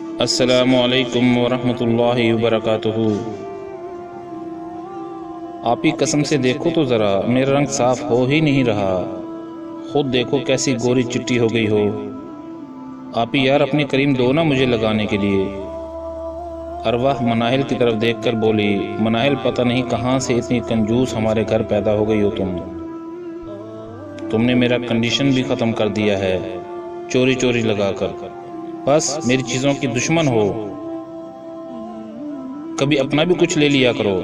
السلام علیکم ورحمۃ اللہ وبرکاتہ۔ آپ ہی قسم سے دیکھو تو ذرا، میرا رنگ صاف ہو ہی نہیں رہا۔ خود دیکھو کیسی گوری چٹی ہو گئی ہو۔ آپ ہی یار اپنی کریم دو نا مجھے لگانے کے لیے۔ ارواح مناہل کی طرف دیکھ کر بولی، مناہل پتہ نہیں کہاں سے اتنی کنجوس ہمارے گھر پیدا ہو گئی ہو تم نے میرا کنڈیشن بھی ختم کر دیا ہے، چوری چوری لگا کر۔ بس میری چیزوں کی دشمن ہو، کبھی اپنا بھی کچھ لے لیا کرو۔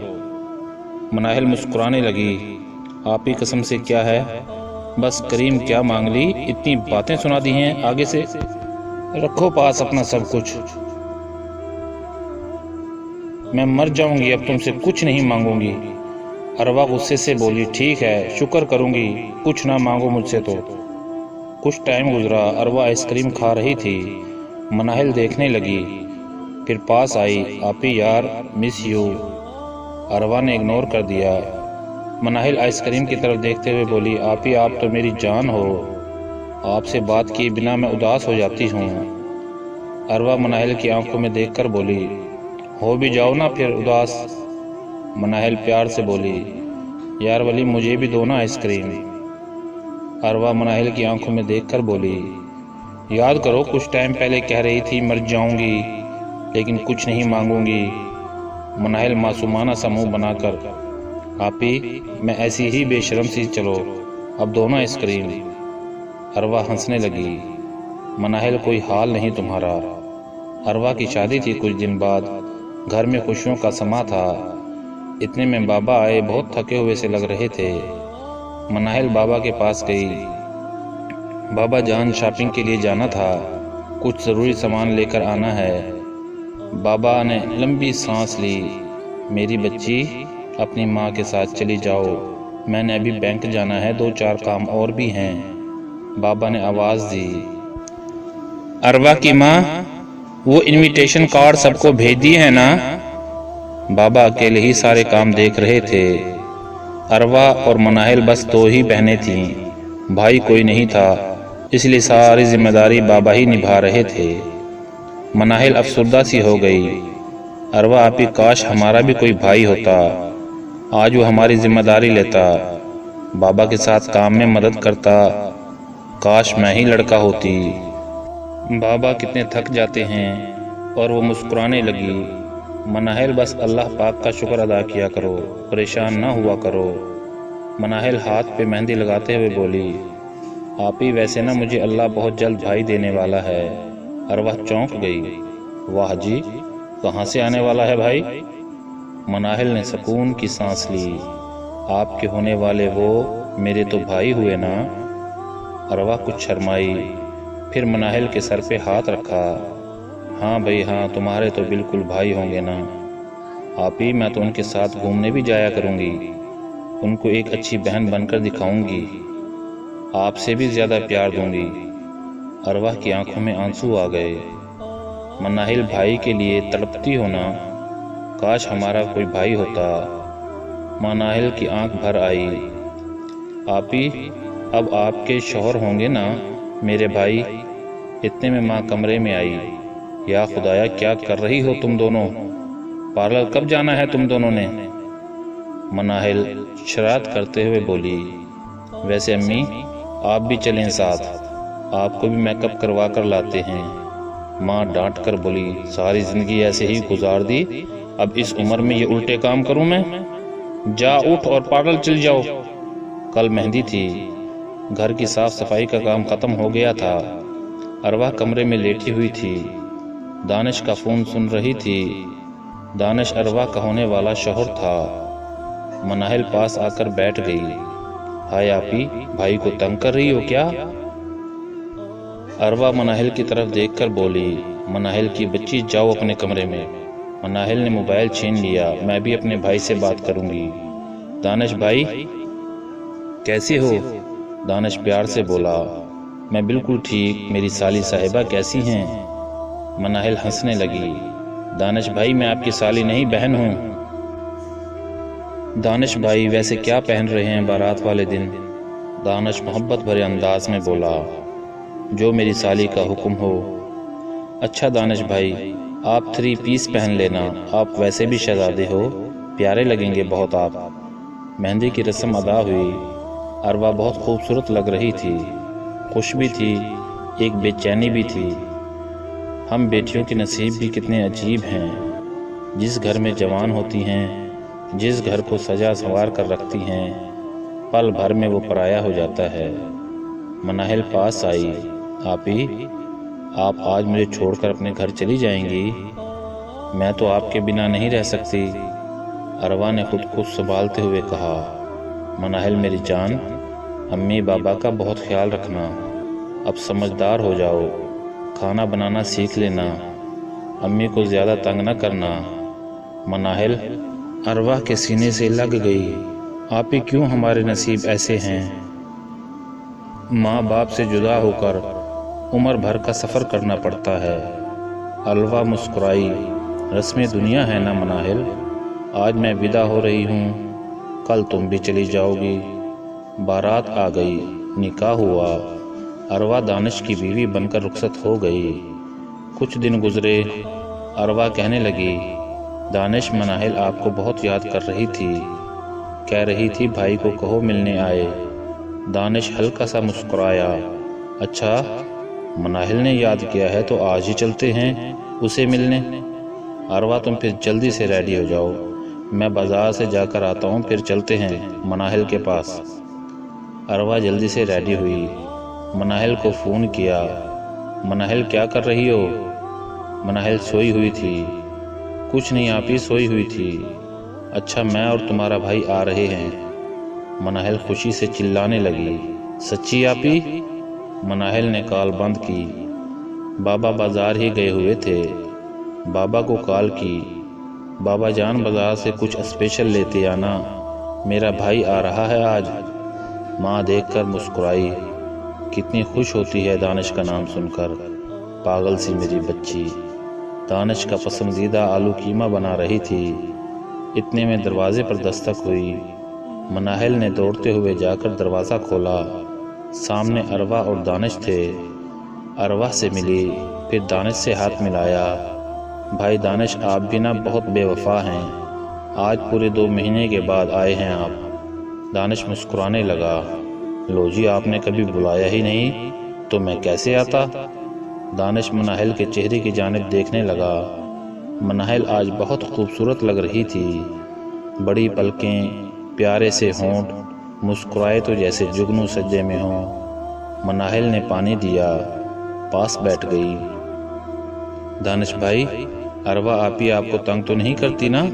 مناہل مسکرانے لگی، آپ ہی قسم سے کیا ہے، بس کریم کیا مانگ لی، اتنی باتیں سنا دی ہیں، آگے سے رکھو پاس اپنا سب کچھ۔ میں مر جاؤں گی، اب تم سے کچھ نہیں مانگوں گی۔ اروا غصے سے بولی، ٹھیک ہے شکر کروں گی، کچھ نہ مانگو مجھ سے تو۔ کچھ ٹائم گزرا، اروا آئس کریم کھا رہی تھی، مناہل دیکھنے لگی، پھر پاس آئی، آپی یار مس یو۔ اروا نے اگنور کر دیا۔ مناہل آئس کریم کی طرف دیکھتے ہوئے بولی، آپی آپ تو میری جان ہو، آپ سے بات کیے بنا میں اداس ہو جاتی ہوں۔ اروا مناہل کی آنکھوں میں دیکھ کر بولی، ہو بھی جاؤ نا پھر اداس۔ مناہل پیار سے بولی، یار ولی مجھے بھی دو نا آئس کریم۔ اروا مناہل کی آنکھوں میں دیکھ کر بولی، یاد کرو کچھ ٹائم پہلے کہہ رہی تھی مر جاؤں گی لیکن کچھ نہیں مانگوں گی۔ مناہل معصومانہ سا منہ بنا کر، آپی میں ایسی ہی بے شرم سی، چلو اب دو نا آئس کریم۔ اروا ہنسنے لگی، مناہل کوئی حال نہیں تمہارا۔ اروا کی شادی تھی کچھ دن بعد، گھر میں خوشیوں کا سما تھا، اتنے میں بابا آئے، بہت تھکے ہوئے سے لگ رہے تھے۔ مناہل بابا کے پاس گئی، بابا جان شاپنگ کے لیے جانا تھا، کچھ ضروری سامان لے کر آنا ہے۔ بابا نے لمبی سانس لی، میری بچی اپنی ماں کے ساتھ چلی جاؤ، میں نے ابھی بینک جانا ہے، 2-4 کام اور بھی ہیں۔ بابا نے آواز دی، اروا کی ماں وہ انویٹیشن کارڈ سب کو بھیج دیے ہیں نا؟ بابا اکیلے ہی سارے کام دیکھ رہے تھے۔ اروا اور مناہل بس 2 ہی بہنیں تھیں، بھائی کوئی نہیں تھا، اس لیے ساری ذمہ داری بابا ہی نبھا رہے تھے۔ مناہل افسردہ سی ہو گئی، اروا آپی کاش ہمارا بھی کوئی بھائی ہوتا، آج وہ ہماری ذمہ داری لیتا، بابا کے ساتھ کام میں مدد کرتا، کاش میں ہی لڑکا ہوتی۔ بابا کتنے تھک جاتے ہیں۔ اور وہ مسکرانے لگی، مناہل بس اللہ پاک کا شکر ادا کیا کرو، پریشان نہ ہوا کرو۔ مناہل ہاتھ پہ مہندی لگاتے ہوئے بولی، آپی ویسے نا مجھے اللہ بہت جلد بھائی دینے والا ہے۔ اروا چونک گئی، واہ جی، کہاں سے آنے والا ہے بھائی؟ مناہل نے سکون کی سانس لی، آپ کے ہونے والے وہ میرے تو بھائی ہوئے نا؟ اروا کچھ شرمائی، پھر مناہل کے سر پہ ہاتھ رکھا، ہاں بھائی ہاں، تمہارے تو بالکل بھائی ہوں گے نا؟ آپی میں تو ان کے ساتھ گھومنے بھی جایا کروں گی، ان کو ایک اچھی بہن بن کر دکھاؤں گی، آپ سے بھی زیادہ پیار دوں گی۔ اروا کی آنکھوں میں آنسو آ گئے، مناہل بھائی کے لیے تڑپتی ہونا، کاش ہمارا کوئی بھائی ہوتا۔ مناہل کی آنکھ بھر آئی، آپی اب آپ کے شوہر ہوں گے نا میرے بھائی؟ اتنے میں ماں کمرے میں آئی، یا خدایا کیا کر رہی ہو تم دونوں، پارلر کب جانا ہے تم دونوں نے؟ مناہل شرارت کرتے ہوئے بولی، ویسے امی آپ بھی چلیں ساتھ، آپ کو بھی میک اپ کروا کر لاتے ہیں۔ ماں ڈانٹ کر بولی، ساری زندگی ایسے ہی گزار دی، اب اس عمر میں یہ الٹے کام کروں میں؟ جا اٹھ اور پارلر چل جاؤ، کل مہندی تھی، گھر کی صاف صفائی کا کام ختم ہو گیا تھا۔ اروا کمرے میں لیٹی ہوئی تھی، دانش کا فون سن رہی تھی، دانش اروا کا ہونے والا شوہر تھا۔ مناہل پاس آ کر بیٹھ گئی، ہائے آپی بھائی کو تنگ کر رہی ہو کیا؟ اروا مناہل کی طرف دیکھ کر بولی، مناہل کی بچی جاؤ اپنے کمرے میں۔ مناہل نے موبائل چھین لیا، میں بھی اپنے بھائی سے بات کروں گی۔ دانش بھائی کیسے ہو؟ دانش پیار سے بولا، میں بالکل ٹھیک، میری سالی صاحبہ کیسی ہیں؟ مناہل ہنسنے لگی، دانش بھائی میں آپ کی سالی نہیں بہن ہوں۔ دانش بھائی ویسے کیا پہن رہے ہیں بارات والے دن؟ دانش محبت بھرے انداز میں بولا، جو میری سالی کا حکم ہو۔ اچھا دانش بھائی، آپ 3 پیس پہن لینا، آپ ویسے بھی شہزادے ہو، پیارے لگیں گے بہت آپ۔ مہندی کی رسم ادا ہوئی۔ اروا بہت خوبصورت لگ رہی تھی، خوش بھی تھی، ایک بے چینی بھی تھی۔ ہم بیٹیوں کے نصیب بھی کتنے عجیب ہیں، جس گھر میں جوان ہوتی ہیں، جس گھر کو سجا سنوار کر رکھتی ہیں، پل بھر میں وہ پرایا ہو جاتا ہے۔ مناہل پاس آئی۔ آپی، آپ آج مجھے چھوڑ کر اپنے گھر چلی جائیں گی؟ میں تو آپ کے بنا نہیں رہ سکتی، اروا نے خود کو سنبھالتے ہوئے کہا۔ مناہل میری جان، امی بابا کا بہت خیال رکھنا، اب سمجھدار ہو جاؤ، کھانا بنانا سیکھ لینا، امی کو زیادہ تنگ نہ کرنا۔ مناہل اروا کے سینے سے لگ گئی۔ آپی کیوں ہمارے نصیب ایسے ہیں؟ ماں باپ سے جدا ہو کر عمر بھر کا سفر کرنا پڑتا ہے۔ اروا مسکرائی۔ رسم دنیا ہے نا مناہل، آج میں ودا ہو رہی ہوں، کل تم بھی چلی جاؤ گی۔ بارات آ گئی، نکاح ہوا، اروا دانش کی بیوی بن کر رخصت ہو گئی۔ کچھ دن گزرے، اروا کہنے لگی، دانش مناہل آپ کو بہت یاد کر رہی تھی، کہہ رہی تھی بھائی کو کہو ملنے آئے۔ دانش ہلکا سا مسکرایا۔ اچھا، مناہل نے یاد کیا ہے تو آج ہی چلتے ہیں اسے ملنے۔ اروا تم پھر جلدی سے ریڈی ہو جاؤ، میں بازار سے جا کر آتا ہوں، پھر چلتے ہیں مناہل کے پاس۔ اروا جلدی سے ریڈی ہوئی، مناہل کو فون کیا۔ مناہل کیا کر رہی ہو؟ مناہل سوئی ہوئی تھی۔ کچھ نہیں آپی، سوئی ہوئی تھی۔ اچھا، میں اور تمہارا بھائی آ رہے ہیں۔ مناہل خوشی سے چلانے لگی۔ سچی آپی؟ مناہل نے کال بند کی۔ بابا بازار ہی گئے ہوئے تھے، بابا کو کال کی، بابا جان بازار سے کچھ اسپیشل لیتے آنا، میرا بھائی آ رہا ہے آج۔ ماں دیکھ کر مسکرائی، کتنی خوش ہوتی ہے دانش کا نام سن کر، پاگل سی میری بچی۔ دانش کا پسندیدہ آلو قیمہ بنا رہی تھی۔ اتنے میں دروازے پر دستک ہوئی۔ مناہل نے دوڑتے ہوئے جا کر دروازہ کھولا۔ سامنے اروا اور دانش تھے۔ اروا سے ملی، پھر دانش سے ہاتھ ملایا۔ بھائی دانش، آپ بھی نا بہت بے وفا ہیں، آج پورے 2 مہینے کے بعد آئے ہیں آپ۔ دانش مسکرانے لگا۔ لو جی، آپ نے کبھی بلایا ہی نہیں تو میں کیسے آتا؟ دانش مناہل کے چہرے کی جانب دیکھنے لگا۔ مناہل آج بہت خوبصورت لگ رہی تھی، بڑی پلکیں، پیارے سے ہونٹ، مسکرائے تو جیسے جگنو سجدے میں ہوں۔ مناہل نے پانی دیا، پاس بیٹھ گئی۔ دانش بھائی، اروا آپی آپ کو تنگ تو نہیں کرتی نا؟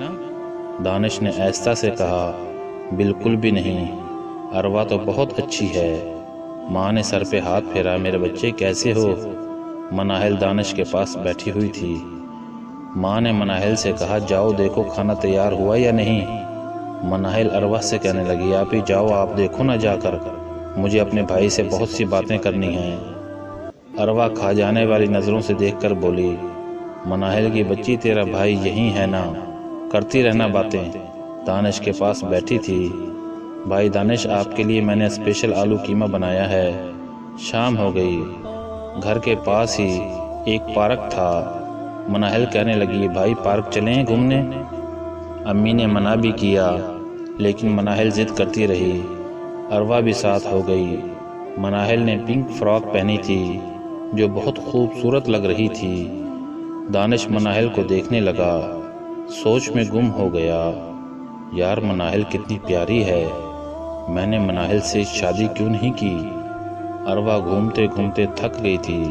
دانش نے آہستہ سے کہا۔ بالکل بھی نہیں، اروا تو بہت اچھی ہے۔ ماں نے سر پہ ہاتھ پھیرا۔ میرے بچے کیسے ہو؟ مناہل دانش کے پاس بیٹھی ہوئی تھی۔ ماں نے مناہل سے کہا، جاؤ دیکھو کھانا تیار ہوا یا نہیں۔ مناہل اروا سے کہنے لگی، آپی جاؤ، آپ دیکھو نہ جا کر، مجھے اپنے بھائی سے بہت سی باتیں کرنی ہیں۔ اروا کھا جانے والی نظروں سے دیکھ کر بولی، مناہل کی بچی تیرا بھائی یہی ہے نا، کرتی رہنا باتیں۔ دانش کے پاس بیٹھی تھی۔ بھائی دانش، آپ کے لیے میں نے اسپیشل آلو قیمہ بنایا ہے۔ شام ہو گئی۔ گھر کے پاس ہی ایک پارک تھا۔ مناہل کہنے لگی، بھائی پارک چلیں گھومنے؟ امی نے منع بھی کیا، لیکن مناہل ضد کرتی رہی۔ اروا بھی ساتھ ہو گئی۔ مناہل نے پنک فراک پہنی تھی جو بہت خوبصورت لگ رہی تھی۔ دانش مناہل کو دیکھنے لگا، سوچ میں گم ہو گیا۔ یار مناہل کتنی پیاری ہے، میں نے مناہل سے شادی کیوں نہیں کی؟ اروا گھومتے گھومتے تھک گئی تھی،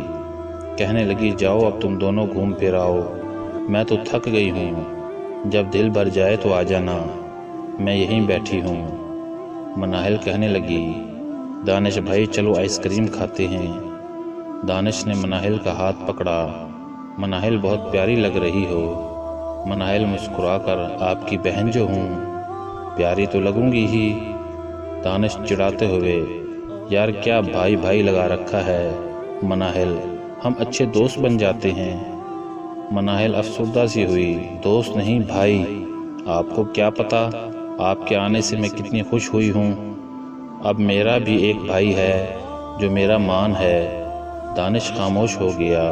کہنے لگی، جاؤ اب تم دونوں گھوم پھر آؤ، میں تو تھک گئی ہوں، جب دل بھر جائے تو آ جانا، میں یہیں بیٹھی ہوں۔ مناہل کہنے لگی، دانش بھائی چلو آئس کریم کھاتے ہیں۔ دانش نے مناہل کا ہاتھ پکڑا۔ مناہل بہت پیاری لگ رہی ہو۔ مناہل مسکرا کر، آپ کی بہن جو ہوں، پیاری تو لگوں گی ہی۔ دانش چڑھاتے ہوئے، یار کیا بھائی بھائی لگا رکھا ہے مناہل، ہم اچھے دوست بن جاتے ہیں۔ مناہل افسردہ سی ہوئی، دوست نہیں بھائی، آپ کو کیا پتا آپ کے آنے سے میں کتنی خوش ہوئی ہوں، اب میرا بھی ایک بھائی ہے جو میرا مان ہے۔ دانش خاموش ہو گیا۔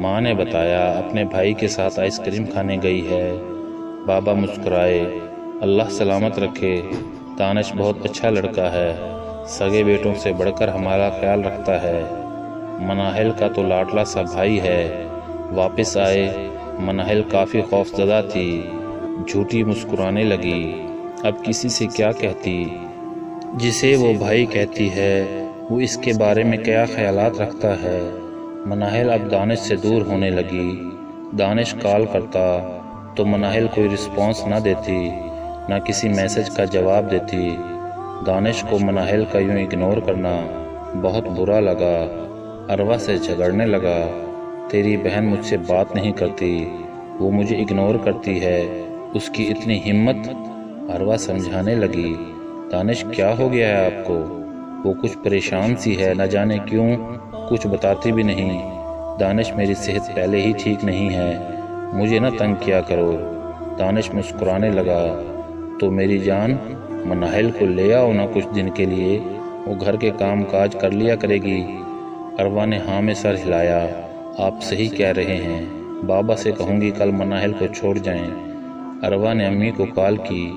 ماں نے بتایا اپنے بھائی کے ساتھ آئس کریم کھانے گئی ہے۔ بابا مسکرائے، اللہ سلامت رکھے، دانش بہت اچھا لڑکا ہے، سگے بیٹوں سے بڑھ کر ہمارا خیال رکھتا ہے۔ مناہل کا تو لاڈلا سا بھائی ہے۔ واپس آئے، مناہل کافی خوفزدہ تھی، جھوٹی مسکرانے لگی۔ اب کسی سے کیا کہتی؟ جسے وہ بھائی کہتی ہے وہ اس کے بارے میں کیا خیالات رکھتا ہے؟ مناہل اب دانش سے دور ہونے لگی۔ دانش کال کرتا تو مناہل کوئی رسپانس نہ دیتی، نہ کسی میسج کا جواب دیتی۔ دانش کو مناہل کا یوں اگنور کرنا بہت برا لگا۔ اروا سے جھگڑنے لگا، تیری بہن مجھ سے بات نہیں کرتی، وہ مجھے اگنور کرتی ہے، اس کی اتنی ہمت؟ اروا سمجھانے لگی، دانش کیا ہو گیا ہے آپ کو؟ وہ کچھ پریشان سی ہے، نہ جانے کیوں کچھ بتاتی بھی نہیں۔ دانش میری صحت پہلے ہی ٹھیک نہیں ہے، مجھے نہ تنگ کیا کرو۔ دانش مسکرانے لگا، تو میری جان مناہل کو لے آؤ نا کچھ دن کے لیے، وہ گھر کے کام کاج کر لیا کرے گی۔ اروا نے ہاں میں سر ہلایا، آپ صحیح کہہ رہے ہیں، بابا سے کہوں گی کل مناہل کو چھوڑ جائیں۔ اروا نے امی کو کال کی،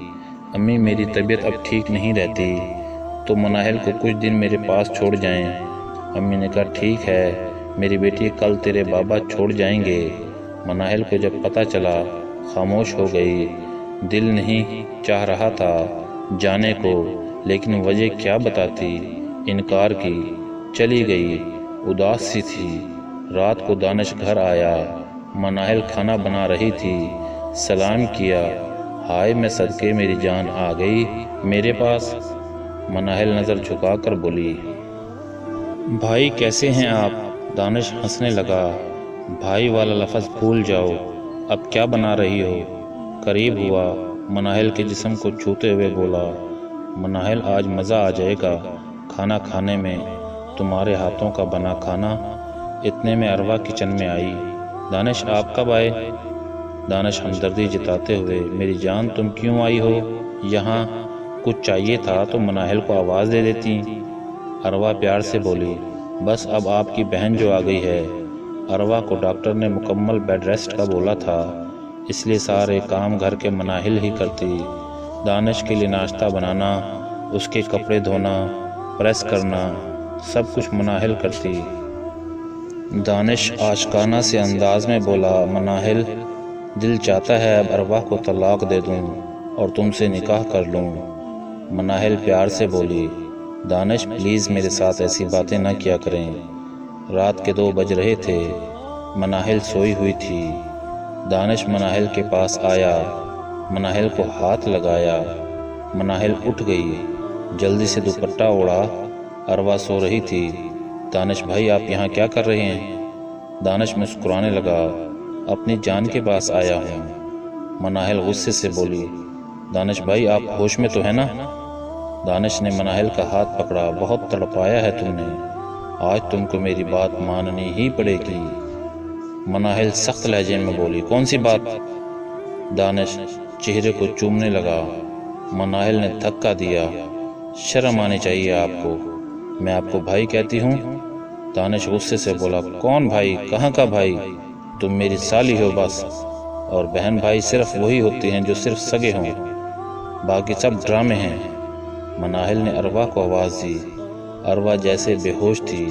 امی میری طبیعت اب ٹھیک نہیں رہتی، تو مناہل کو کچھ دن میرے پاس چھوڑ جائیں۔ امی نے کہا ٹھیک ہے میری بیٹی، کل تیرے بابا چھوڑ جائیں گے۔ مناہل کو جب پتہ چلا خاموش ہو گئی۔ دل نہیں چاہ رہا تھا جانے کو، لیکن وجہ کیا بتاتی؟ انکار کی، چلی گئی، اداس سی تھی۔ رات کو دانش گھر آیا، مناہل کھانا بنا رہی تھی، سلام کیا، ہائے میں صدقے میری جان آ گئی میرے پاس۔ مناہل نظر جھکا کر بولی، بھائی کیسے ہیں آپ؟ دانش ہنسنے لگا، بھائی والا لفظ بھول جاؤ، اب کیا بنا رہی ہو؟ قریب ہوا، مناہل کے جسم کو چھوتے ہوئے بولا، مناہل آج مزہ آ جائے گا کھانا کھانے میں، تمہارے ہاتھوں کا بنا کھانا۔ اتنے میں اروا کچن میں آئی، دانش آپ کب آئے؟ دانش ہمدردی جتاتے ہوئے، میری جان تم کیوں آئی ہو یہاں؟ کچھ چاہیے تھا تو مناہل کو آواز دے دیتی۔ اروا پیار سے بولی، بس اب آپ کی بہن جو آ گئی ہے۔ اروا کو ڈاکٹر نے مکمل بیڈ ریسٹ کا بولا تھا، اس لیے سارے کام گھر کے مناہل ہی کرتی۔ دانش کے لیے ناشتہ بنانا، اس کے کپڑے دھونا، پریس کرنا، سب کچھ مناہل کرتی۔ دانش عاشقانہ سے انداز میں بولا، مناہل دل چاہتا ہے اب اروا کو طلاق دے دوں اور تم سے نکاح کر لوں۔ مناہل پیار سے بولی، دانش پلیز میرے ساتھ ایسی باتیں نہ کیا کریں۔ رات کے 2 بج رہے تھے، مناہل سوئی ہوئی تھی۔ دانش مناہل کے پاس آیا، مناہل کو ہاتھ لگایا، مناہل اٹھ گئی، جلدی سے دوپٹہ اوڑھا۔ اروا سو رہی تھی، دانش بھائی آپ یہاں کیا کر رہے ہیں؟ دانش مسکرانے لگا، اپنی جان کے پاس آیا ہوں۔ مناہل غصے سے بولی، دانش بھائی آپ ہوش میں تو ہیں نا؟ دانش نے مناہل کا ہاتھ پکڑا، بہت تڑپایا ہے تم نے، آج تم کو میری بات ماننی ہی پڑے گی۔ مناہل سخت لہجے میں بولی، کون سی بات؟ دانش چہرے کو چومنے لگا۔ مناہل نے دھکا دیا، شرم آنی چاہیے آپ کو، میں آپ کو بھائی کہتی ہوں۔ دانش غصے سے بولا، کون بھائی؟ کہاں کا بھائی؟ تم میری سالی ہو بس، اور بہن بھائی صرف وہی ہوتے ہیں جو صرف سگے ہوں، باقی سب ڈرامے ہیں۔ مناہل نے اروا کو آواز دی، اروا جیسے بے ہوش تھی۔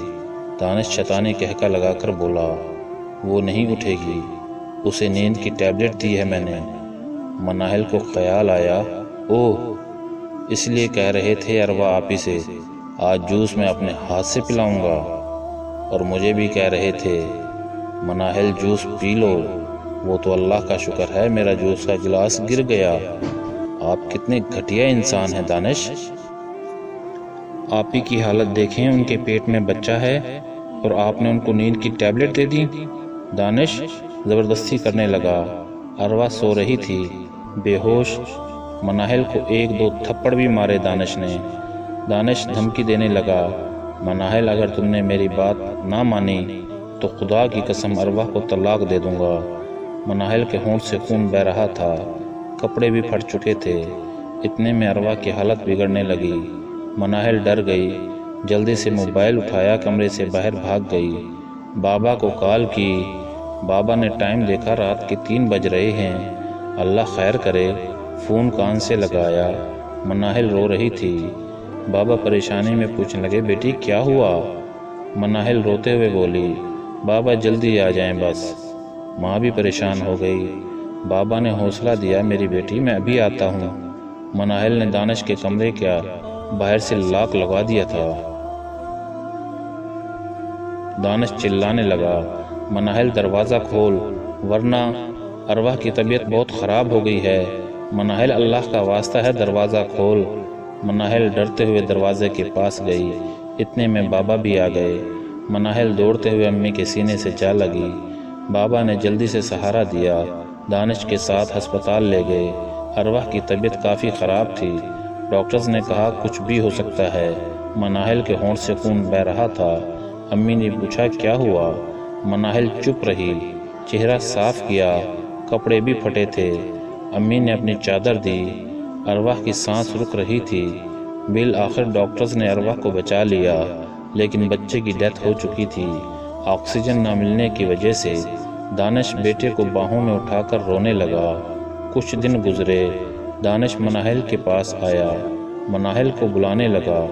دانش شیطانی کہکا لگا کر بولا، وہ نہیں اٹھے گی، اسے نیند کی ٹیبلٹ دی ہے میں نے۔ مناہل کو خیال آیا، اوہ اس لیے کہہ رہے تھے اروا آپی سے آج جوس میں اپنے ہاتھ سے پلاؤں گا، اور مجھے بھی کہہ رہے تھے مناہل جوس پی لو۔ وہ تو اللہ کا شکر ہے میرا جوس کا گلاس گر گیا۔ آپ کتنے گھٹیا انسان ہیں دانش۔ آپی کی حالت دیکھیں، ان کے پیٹ میں بچہ ہے اور آپ نے ان کو نیند کی ٹیبلٹ دے دی۔ دانش زبردستی کرنے لگا۔ اروا سو رہی تھی، بے ہوش۔ مناہل کو 1-2 تھپڑ بھی مارے دانش نے۔ دانش دھمکی دینے لگا، مناہل اگر تم نے میری بات نہ مانی تو خدا کی قسم اروا کو طلاق دے دوں گا۔ مناہل کے ہونٹ سے خون بہہ رہا تھا، کپڑے بھی پھٹ چکے تھے۔ اتنے میں اروا کی حالت بگڑنے لگی۔ مناہل ڈر گئی، جلدی سے موبائل اٹھایا، کمرے سے باہر بھاگ گئی، بابا کو کال کی، بابا نے ٹائم دیکھا، رات کے 3 بج رہے ہیں۔ اللہ خیر کرے۔ فون کان سے لگایا، مناہل رو رہی تھی۔ بابا پریشانی میں پوچھنے لگے، بیٹی کیا ہوا؟ مناہل روتے ہوئے بولی، بابا جلدی آ جائیں بس۔ ماں بھی پریشان ہو گئی۔ بابا نے حوصلہ دیا، میری بیٹی میں ابھی آتا ہوں۔ مناہل نے دانش کے کمرے کا باہر سے لاک لگا دیا تھا۔ دانش چلانے لگا، مناہل دروازہ کھول ورنہ ارواح کی طبیعت بہت خراب ہو گئی ہے۔ مناہل اللہ کا واسطہ ہے دروازہ کھول۔ مناہل ڈرتے ہوئے دروازے کے پاس گئی، اتنے میں بابا بھی آ گئے۔ مناہل دوڑتے ہوئے امی کے سینے سے جا لگی۔ بابا نے جلدی سے سہارا دیا، دانش کے ساتھ ہسپتال لے گئے۔ ارواح کی طبیعت کافی خراب تھی، ڈاکٹرز نے کہا کچھ بھی ہو سکتا ہے۔ مناہل کے ہونٹ سے خون بہہ رہا تھا۔ امی نے پوچھا کیا ہوا؟ مناہل چپ رہی، چہرہ صاف کیا، کپڑے بھی پھٹے تھے۔ امی نے اپنی چادر دی، ارواح کی سانس رک رہی تھی۔ بالآخر ڈاکٹرز نے ارواح کو بچا لیا، لیکن بچے کی ڈیتھ ہو چکی تھی آکسیجن نہ ملنے کی وجہ سے۔ دانش بیٹے کو باہوں میں اٹھا کر رونے لگا۔ کچھ دن گزرے، دانش مناہل کے پاس آیا، مناہل کو بلانے لگا۔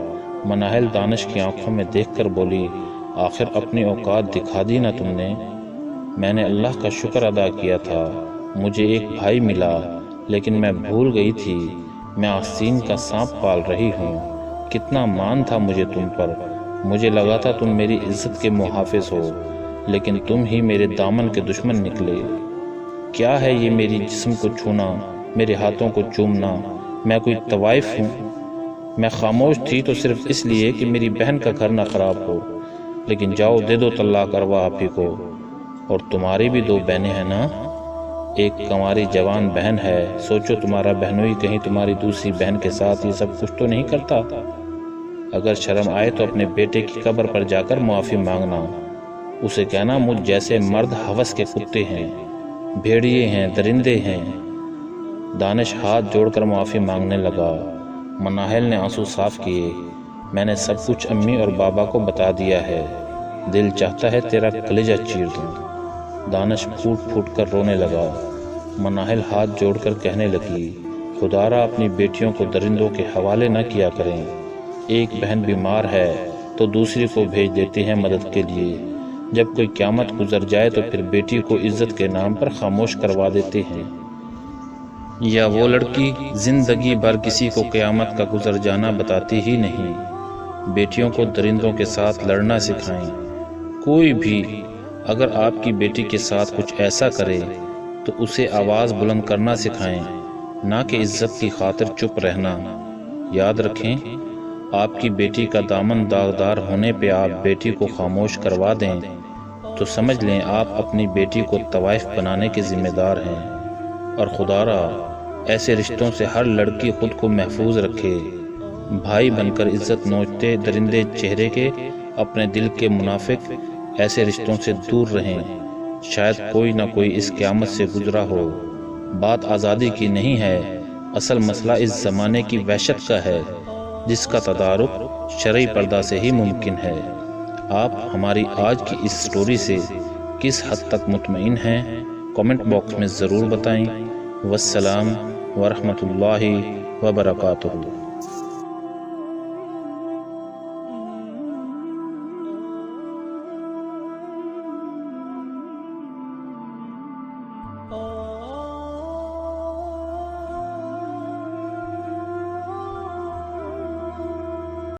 مناہل دانش کی آنکھوں میں دیکھ کر بولی، آخر اپنی اوقات دکھا دی نا تم نے۔ میں نے اللہ کا شکر ادا کیا تھا، مجھے ایک بھائی ملا، لیکن میں بھول گئی تھی میں آستین کا سانپ پال رہی ہوں۔ کتنا مان تھا مجھے تم پر، مجھے لگا تھا تم میری عزت کے محافظ ہو، لیکن تم ہی میرے دامن کے دشمن نکلے۔ کیا ہے یہ میری جسم کو چھونا، میرے ہاتھوں کو چومنا؟ میں کوئی طوائف ہوں؟ میں خاموش تھی تو صرف اس لیے کہ میری بہن کا گھر نہ خراب ہو، لیکن جاؤ دے دو طلاق ارواح آپ ہی کو۔ اور تمہاری بھی 2 بہنیں ہیں نا؟ ایک کماری جوان بہن ہے، سوچو تمہارا بہنوئی کہیں تمہاری دوسری بہن کے ساتھ یہ سب کچھ تو نہیں کرتا؟ اگر شرم آئے تو اپنے بیٹے کی قبر پر جا کر معافی مانگنا، اسے کہنا مجھ جیسے مرد ہوس کے کتے ہیں، بھیڑیے ہیں، درندے ہیں۔ دانش ہاتھ جوڑ کر معافی مانگنے لگا۔ مناہل نے آنسو صاف کیے، میں نے سب کچھ امی اور بابا کو بتا دیا ہے، دل چاہتا ہے تیرا کلیجہ چیر دوں۔ دانش پھوٹ پھوٹ کر رونے لگا۔ مناہل ہاتھ جوڑ کر کہنے لگی، خدا را اپنی بیٹیوں کو درندوں کے حوالے نہ کیا کریں۔ ایک بہن بیمار ہے تو دوسری کو بھیج دیتے ہیں مدد کے لیے، جب کوئی قیامت گزر جائے تو پھر بیٹی کو عزت کے نام پر خاموش کروا دیتے ہیں۔ یا وہ لڑکی زندگی بھر کسی کو قیامت کا گزر جانا بتاتی ہی نہیں۔ بیٹیوں کو درندوں کے ساتھ لڑنا سکھائیں۔ کوئی بھی اگر آپ کی بیٹی کے ساتھ کچھ ایسا کرے تو اسے آواز بلند کرنا سکھائیں، نہ کہ عزت کی خاطر چپ رہنا۔ یاد رکھیں، آپ کی بیٹی کا دامن داغدار ہونے پہ آپ بیٹی کو خاموش کروا دیں تو سمجھ لیں آپ اپنی بیٹی کو طوائف بنانے کے ذمہ دار ہیں۔ اور خدا را ایسے رشتوں سے ہر لڑکی خود کو محفوظ رکھے۔ بھائی بن کر عزت نوچتے درندے چہرے کے اپنے دل کے منافق ایسے رشتوں سے دور رہیں۔ شاید کوئی نہ کوئی اس قیامت سے گزرا ہو۔ بات آزادی کی نہیں ہے، اصل مسئلہ اس زمانے کی وحشت کا ہے، جس کا تدارک شرعی پردہ سے ہی ممکن ہے۔ آپ ہماری آج کی اس سٹوری سے کس حد تک مطمئن ہیں، کمنٹ باکس میں ضرور بتائیں۔ والسلام ورحمۃ اللہ وبرکاتہ۔